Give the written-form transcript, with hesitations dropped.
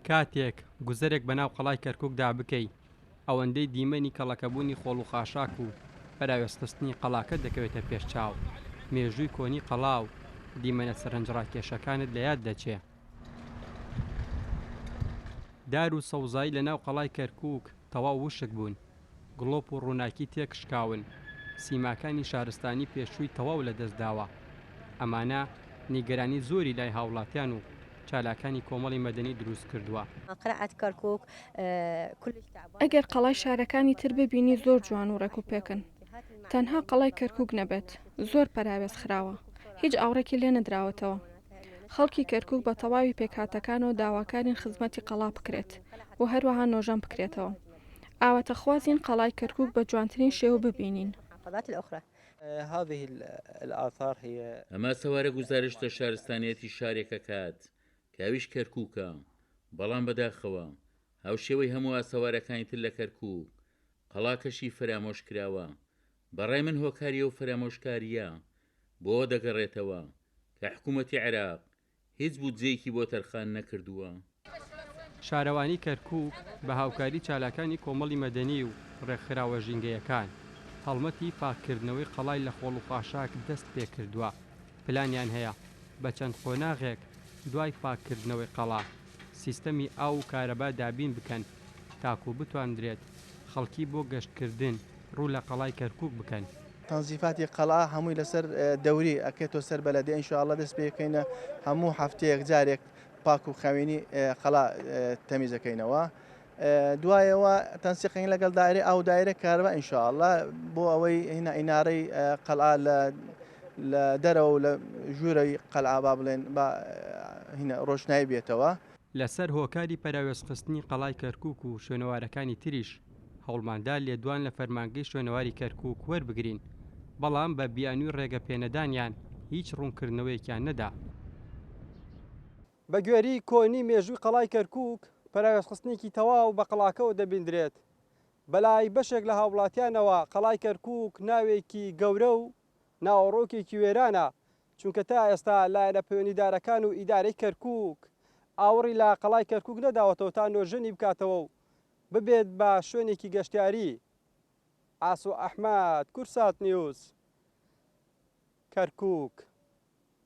کاتێک گوزەرێک بەناو قەڵای کەرکووکدا بکەی ئەوەندەی دیمەنی کەڵەکەبوونی خۆڵ و خاشاک و بەراوێستخستنی قەڵاکە دەکەوێتە پێشچاو. مێژووی کۆنی قەڵاو دیمەنە سەرنجڕاکێشەکانت لە یاد دەچێ. دار و سەوزایی لە ناو قەڵای کەرکووک تەواو وشک بوون، گڵۆپ و ڕووناکی تێکشکاون، سیماکانی شارستانی پێشووی تەواو لەدەستداوە. ئەمانە نیگەرانی زۆری لای هاوڵاتیان و چالاکانی کۆمەڵی مەدەنی دروست کردووە. ئەگەر قەڵای شارەکانی تر ببینی زۆر جوان و ڕێکوپێکن. تەنها قەڵای کەرکووک نەبێت، زۆر پەراوێز خراوە، هیچ ئاوڕێکی لێ نەدراوەتەوە. خەڵکی کەرکووک بە تەواوی پێکهاتەکانەوە داواکارین خزمەتی قەڵا بکرێت و هەروەها نۆژەم بکرێتەوە. ئاواتەخوازین قەڵای کەرکووک بە جوانترین شێوە ببینین. ئەمە سەوارە گوزارشتە شارستانیەتی شارێکە کات کاویش کەرکووکە، بەڵام بەداخەوە هاوشێوەی هەموو ئاسەوارەکانی تر لە کەرکووک قەڵاکەشی فرامۆش کراوە. بەڕای من هۆکاریە و فرامۆشکاریە بۆ دەگەڕێتەوە کە حکوومەتی عێراق هیچ بودجەیەکی بۆ تەرخان نەکردووە. شارەوانی کەرکووک بە هاوکاری چالاکانی کۆمەڵی مەدەنی و ڕێکخراوە ژینگەیەکان هەڵمەتی پاکردنەوەی قەڵای لە خۆڵ و خاشاک دەست پێ کردووە. پلانیان هەیە بە چەند خۆناغێک دوای پاکردنەوەی قەڵا سیستەمی ئاو و کارەبا دابین بکەن تاکو بتواندرێت خەڵکی بۆ گەشتکردن ڕوو لە قەڵای کەرکووک بکەن. تەنزیفاتی قەڵا هەمووی لەسەر دەوری ئەکێتۆ سەر بەلەدێ ئینشاءالله دەست پێکەینە هەموو هەفتەیەک جارێک پاک و خاوێنی قەڵا تەمیزەکەینەوە. دوایەوە تەنسیقین لەگەڵ دایرە ئاو دایرە کارەبا ئینشاءالله بۆ ئەوەی هینە ئینارەی قەڵا لە دەرەوە و لە ژوورەوەی قەڵا با بڵێن بە هینە ڕۆشنایی بێتەوە. لەسەر هۆکاری پەراوێزخستنی قەڵای کەرکووک و شوێنەوارەکانی تریش هەوڵماندا لێدوان لە فەرمانگەی شوێنەواری کەرکووک وەربگرین، بەڵام بە بیانووی ڕێگەپێنەدانیان هیچ ڕوونکردنەوەیەکیان نەدا. بە گوێری کۆنی مێژووی قەڵای کەرکووک پەراوێزخستنێکی تەواو بە قەڵاکەوە دەبیندرێت. بەلای بەشێک لە هاوڵاتیانەوە قەڵای کەرکووک ناوێکی گەورە و ناوەڕۆکێکی وێرانە، چونکە تا ئێستا لایەنە پەیوەندیدارەکان و ئیدارەی کەرکووک ئاوڕی لە قەڵای کەرکووک نەداوەتەوە تا نۆژەنی بکاتەوە و ببێت بە شوێنێکی گەشتیاری. ئاسۆ ئەحمەد، کورسات نیوز، کەرکووک.